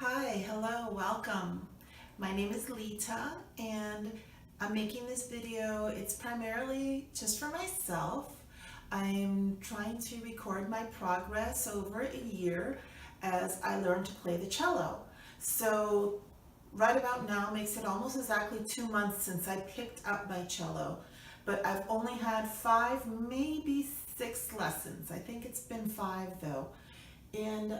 Hi, hello, welcome. My name is Lita and I'm making this video. It's primarily just for myself. I'm trying to record my progress over a year as I learn to play the cello. So right about now makes it almost exactly 2 months since I picked up my cello, but I've only had 5, maybe 6 lessons. I think it's been 5 though. And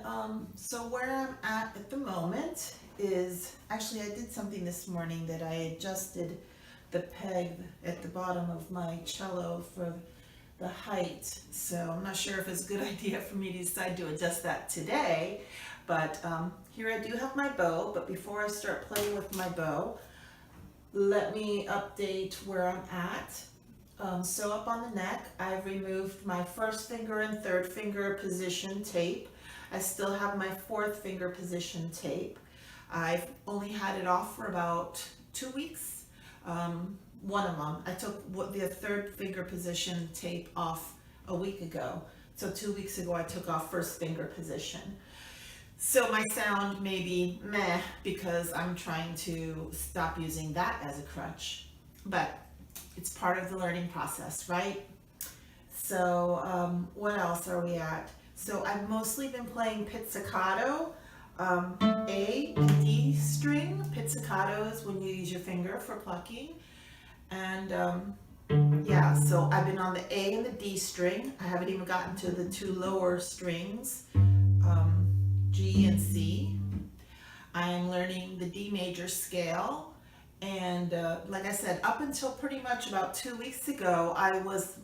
so where I'm at the moment is, actually I did something this morning that I adjusted the peg at the bottom of my cello for the height. So I'm not sure if it's a good idea for me to decide to adjust that today, but here I do have my bow. But before I start playing with my bow, let me update where I'm at. So up on the neck, I've removed my first finger and third finger position tape. I still have my fourth finger position tape. I've only had it off for about 2 weeks. One of them, I took the third finger position tape off a week ago. So 2 weeks ago, I took off first finger position. So my sound may be meh because I'm trying to stop using that as a crutch, but it's part of the learning process, right? So what else are we at? So I've mostly been playing pizzicato, A and D string. Pizzicato is when you use your finger for plucking. And yeah, so I've been on the A and the D string. I haven't even gotten to the 2 lower strings, G and C. I'm learning the D major scale. And like I said, up until pretty much about 2 weeks ago, I was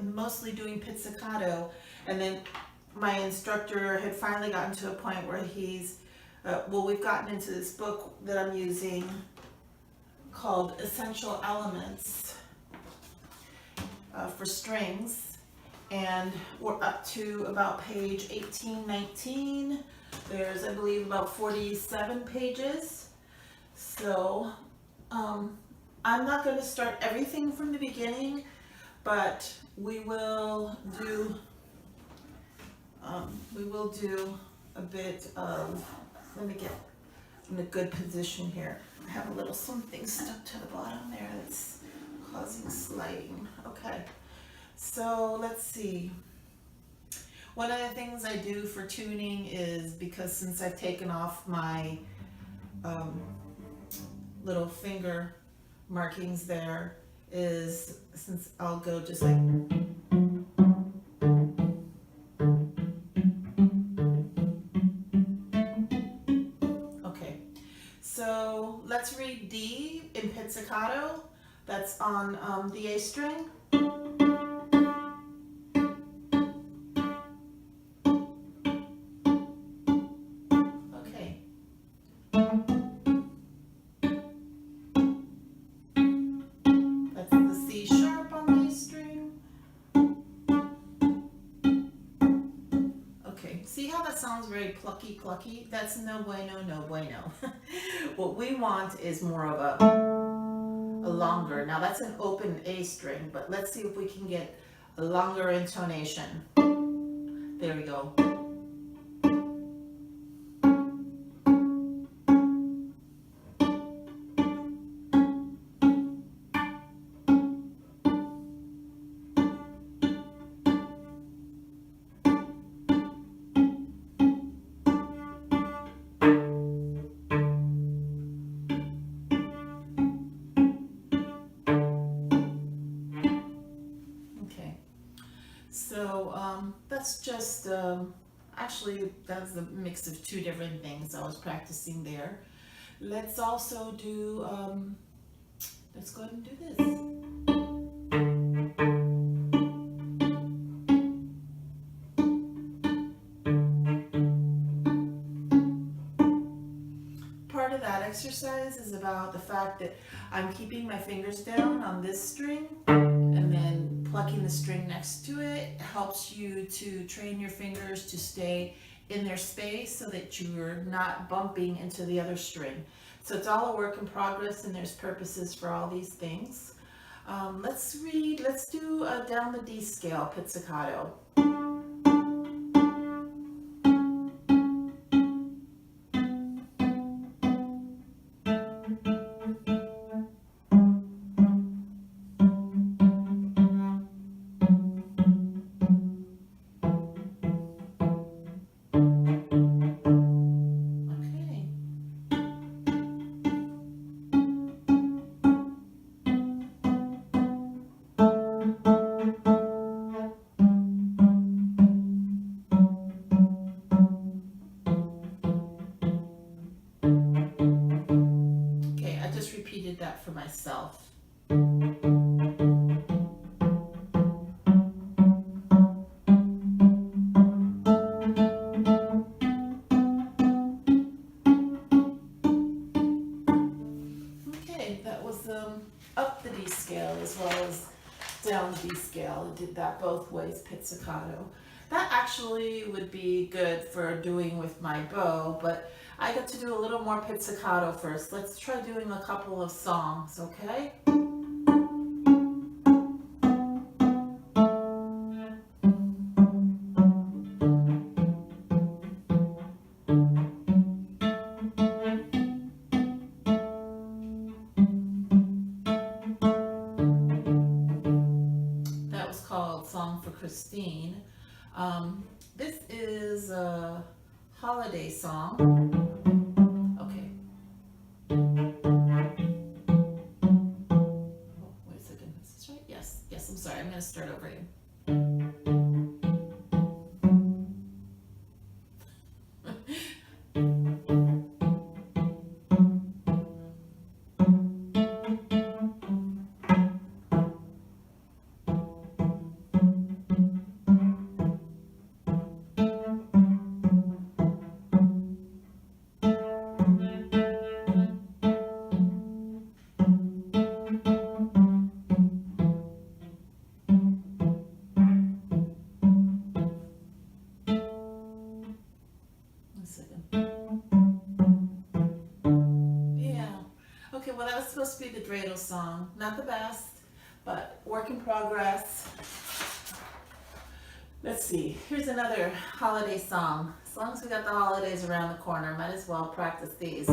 mostly doing pizzicato, and then my instructor had finally gotten to a point where we've gotten into this book that I'm using called Essential Elements for Strings, and we're up to about page 18, 19. There's, I believe, about 47 pages. So I'm not going to start everything from the beginning, but we will do a bit of, let me get in a good position here. I have a little something stuck to the bottom there that's causing sliding. Okay, so let's see. One of the things I do for tuning is, because since I've taken off my little finger markings there, is since I'll go just like, okay, so let's read D in pizzicato. That's on the A string. Okay. That's the C sharp on the A string. Okay, see how that sounds very plucky, clucky? That's no bueno, no bueno. What we want is more of a longer. Now that's an open A string, but let's see if we can get a longer intonation. There we go. So that's just, actually that's a mix of 2 different things I was practicing there. Let's also do, let's go ahead and do this. Part of that exercise is about the fact that I'm keeping my fingers down on this string and then plucking the string next to it. Helps you to train your fingers to stay in their space so that you're not bumping into the other string. So it's all a work in progress, and there's purposes for all these things. Let's do down the D scale, pizzicato. while and did that both ways, pizzicato. That actually would be good for doing with my bow, but I got to do a little more pizzicato first. Let's try doing a couple of songs, okay? That was called Song for Christine. This is a holiday song. Okay. Oh, wait a second. Is this right? Yes. Yes, I'm sorry. I'm going to start over again. Yeah. Okay, well, that was supposed to be the dreidel song. Not the best, but work in progress. Let's see. Here's another holiday song. As long as we got the holidays around the corner, might as well practice these.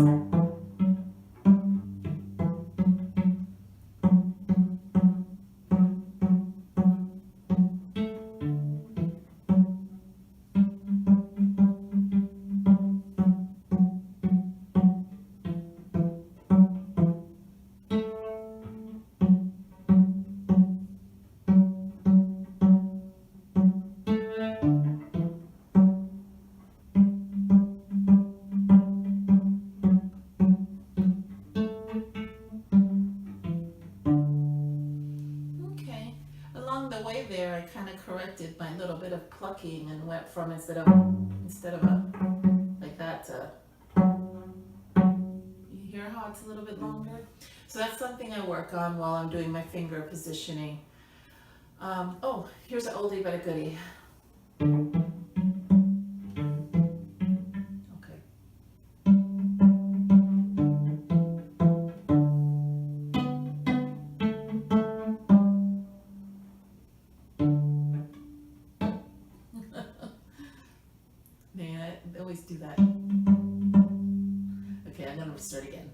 Along the way there, I kind of corrected my little bit of plucking and went from instead of a like that to, you hear how it's a little bit longer? So that's something I work on while I'm doing my finger positioning. Oh, here's an oldie but a goodie. Man, I always do that. Okay, I'm gonna start again.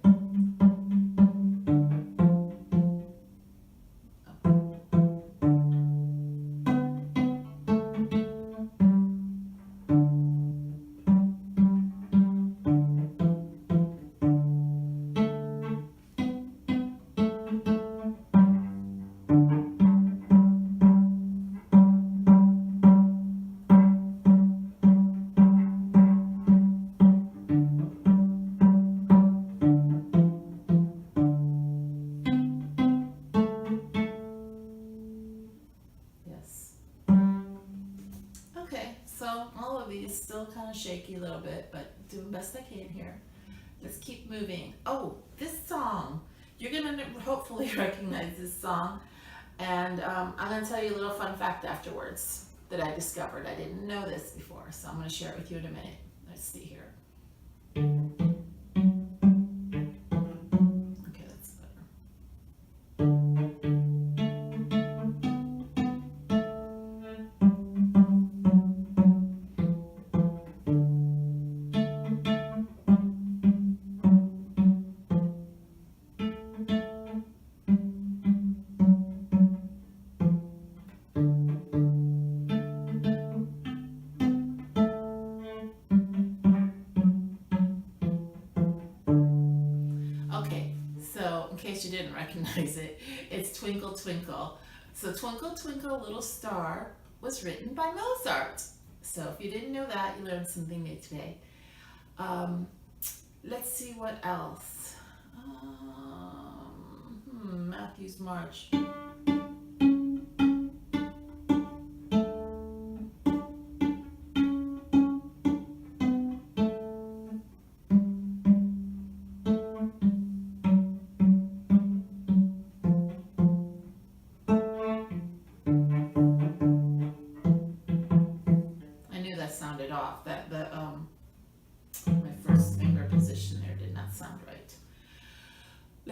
So all of these still kind of shaky a little bit, but doing best I can here. Let's keep moving. Oh, this song. You're gonna hopefully recognize this song. And I'm gonna tell you a little fun fact afterwards that I discovered. I didn't know this before, so I'm gonna share it with you in a minute. Let's see here. Okay, that's better. Okay, so in case you didn't recognize it, it's Twinkle Twinkle. So Twinkle Twinkle Little Star was written by Mozart. So if you didn't know that, you learned something new today. Let's see what else. Matthew's March.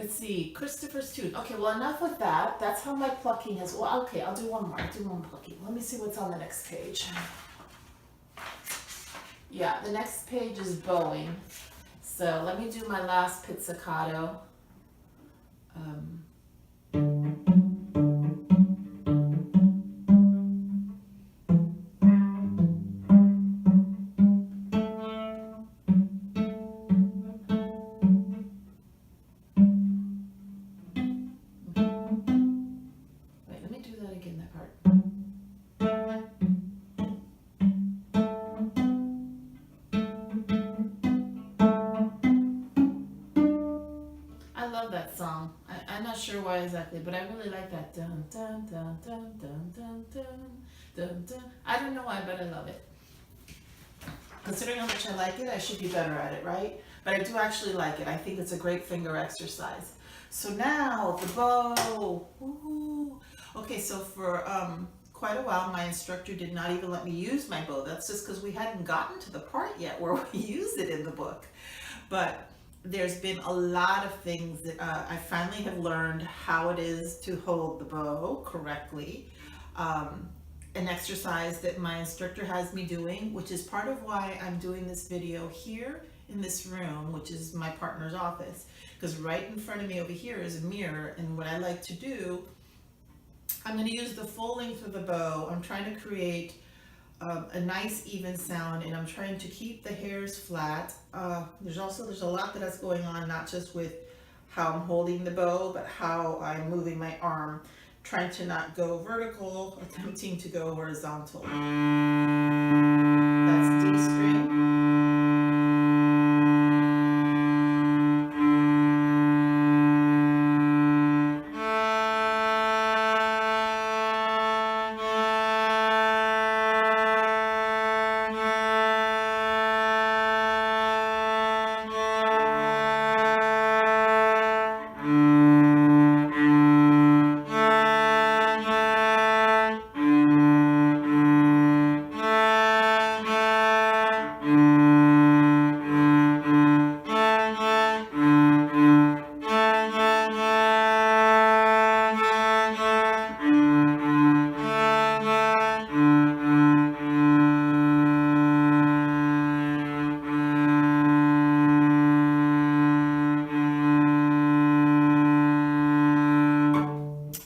Let's see, Christopher's tune. Okay, well, enough with that. That's how my plucking is. Well, okay, I'll do one more. I'll do one plucking. Let me see what's on the next page. Yeah, the next page is bowing. So let me do my last pizzicato. Wait, let me do that again, that part. I love that song. I'm not sure why exactly, but I really like that. Dun, dun, dun, dun, dun, dun, dun, dun, dun. I don't know why, but I love it. Considering how much I like it, I should be better at it, right? But I do actually like it. I think it's a great finger exercise. So now the bow. Ooh. Okay, so for quite a while, my instructor did not even let me use my bow. That's just because we hadn't gotten to the part yet where we use it in the book. But there's been a lot of things that I finally have learned how it is to hold the bow correctly. An exercise that my instructor has me doing, which is part of why I'm doing this video here in this room, which is my partner's office, because right in front of me over here is a mirror, and what I like to do, I'm going to use the full length of the bow. I'm trying to create a nice even sound, and I'm trying to keep the hairs flat. There's a lot that's going on, not just with how I'm holding the bow, but how I'm moving my arm, trying to not go vertical, attempting to go horizontal. That's D string.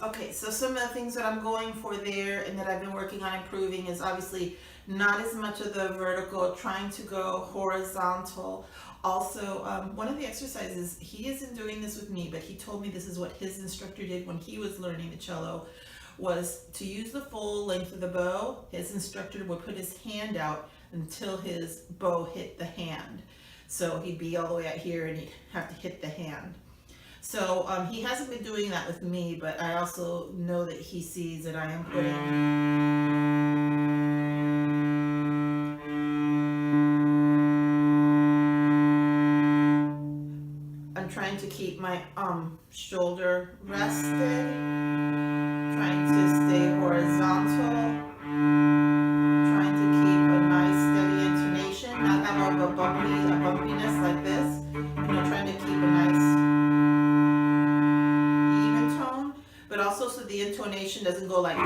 Okay, so some of the things that I'm going for there and that I've been working on improving is obviously not as much of the vertical, trying to go horizontal. Also, one of the exercises, he isn't doing this with me, but he told me this is what his instructor did when he was learning the cello, was to use the full length of the bow. His instructor would put his hand out until his bow hit the hand. So he'd be all the way out here and he'd have to hit the hand. So he hasn't been doing that with me, but I also know that he sees that I am putting I'm trying to keep my shoulder rested, trying to stay horizontal, trying to keep a nice steady intonation, not have a bumpiness like this, trying to keep a nice even tone, but also so the intonation doesn't go like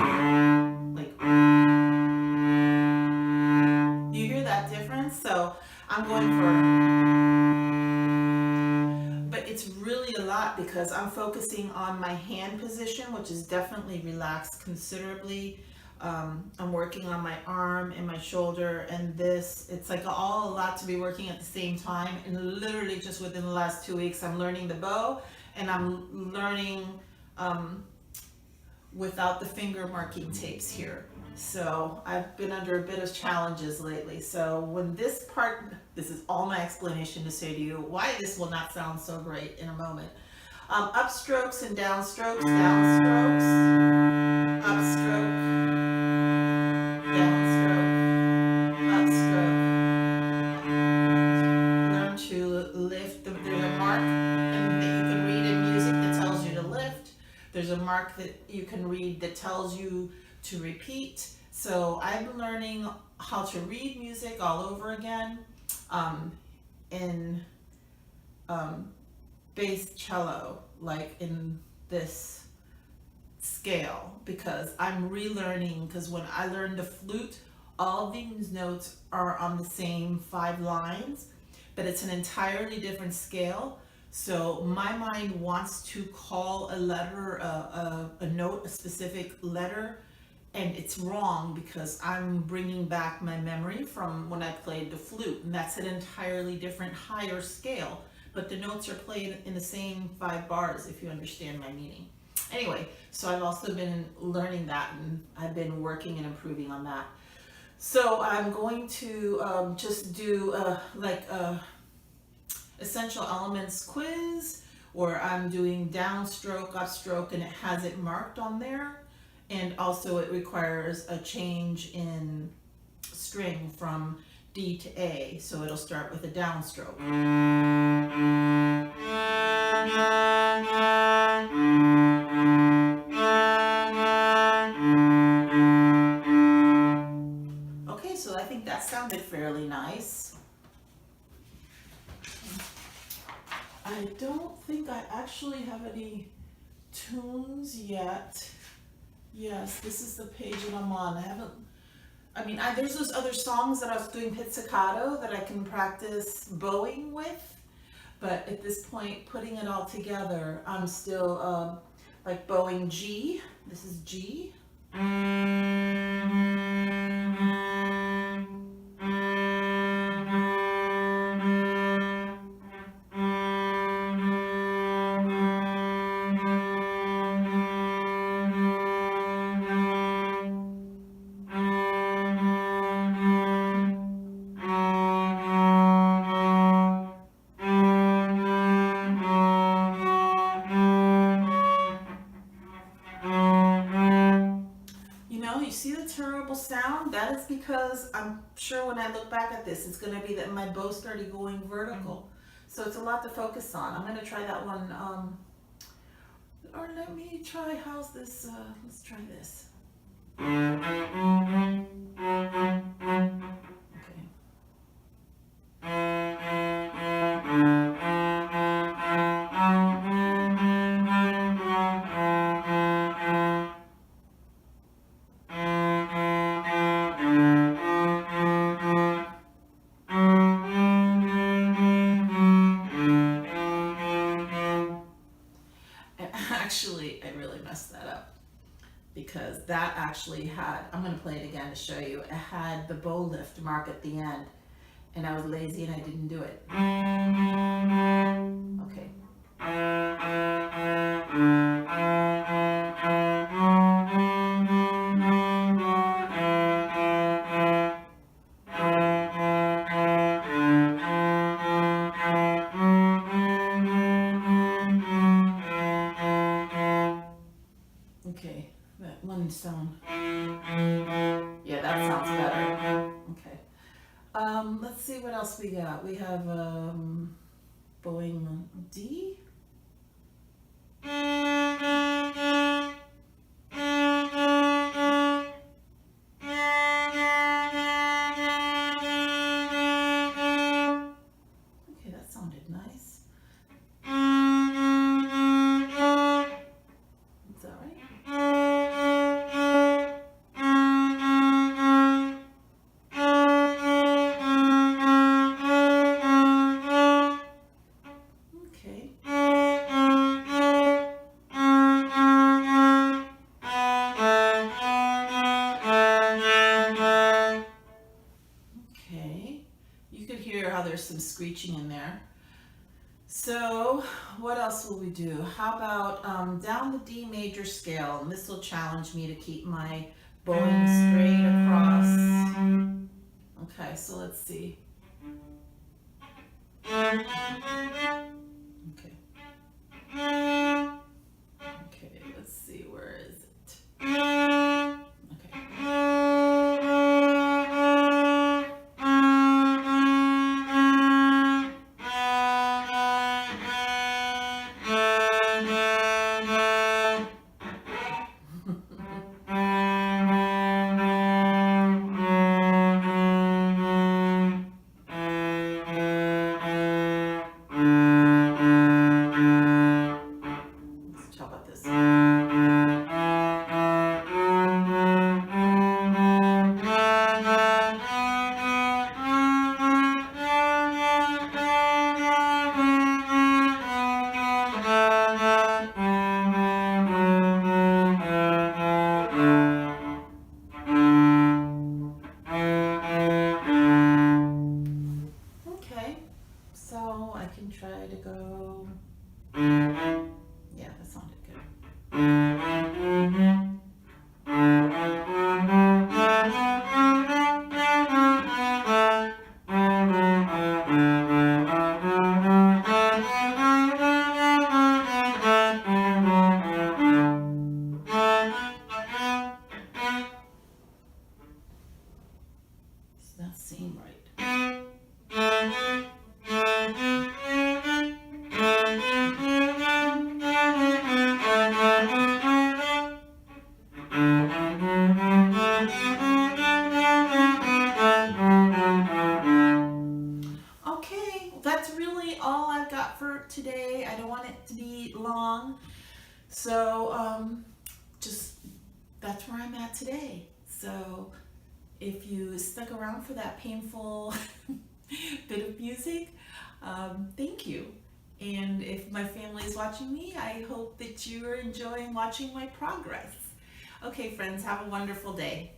you hear that difference? So I'm going for, but it's really a lot because I'm focusing on my hand position, which is definitely relaxed considerably. I'm working on my arm and my shoulder, and this, it's like a lot to be working at the same time. And literally just within the last 2 weeks, I'm learning the bow, and I'm learning without the finger marking tapes here. So I've been under a bit of challenges lately. So when this part, this is all my explanation to say to you why this will not sound so great in a moment. Upstrokes and downstrokes, downstrokes, upstroke, downstroke, upstroke. Learn to lift. There's a mark that you can read in music that tells you to lift. There's a mark that you can read that tells you to repeat. So I'm learning how to read music all over again. bass cello, like in this scale, because I'm relearning, because when I learned the flute, all these notes are on the same 5 lines, but it's an entirely different scale. So my mind wants to call a letter, a note, a specific letter, and it's wrong because I'm bringing back my memory from when I played the flute, and that's an entirely different higher scale, but the notes are played in the same 5 bars, if you understand my meaning. Anyway, so I've also been learning that, and I've been working and improving on that. So I'm going to just do like a essential elements quiz, or I'm doing downstroke, upstroke, and it has it marked on there. And also it requires a change in string from D to A, so it'll start with a downstroke. Okay, so I think that sounded fairly nice. I don't think I actually have any tunes yet. Yes, this is the page that I'm on. There's those other songs that I was doing pizzicato that I can practice bowing with, but at this point, putting it all together, I'm still like bowing G. This is G. You see the terrible sound? That is because I'm sure when I look back at this, it's going to be that my bow started going vertical. So it's a lot to focus on. I'm going to try that one. Or let me try, how's this? Let's try this. Actually, I really messed that up because that actually had, I'm going to play it again to show you, it had the bow lift mark at the end, and I was lazy and I didn't do it. Okay. Okay, that one sound. Yeah, that sounds better. Okay. Let's see what else we got. We have bowing D. Okay, that sounded nice. Is that right? Okay. Okay. You could hear how there's some screeching in there. So what else will we do? How about down the D major scale, and this will challenge me to keep my bowing straight across. Okay, so let's see. Okay. Okay, let's see, where is it? Okay. same right. Okay, well, that's really all I've got for today. I don't want it to be long. So, just that's where I'm at today. So, if you stuck around for that painful bit of music, thank you. And if my family is watching me, I hope that you are enjoying watching my progress. Okay, friends, have a wonderful day.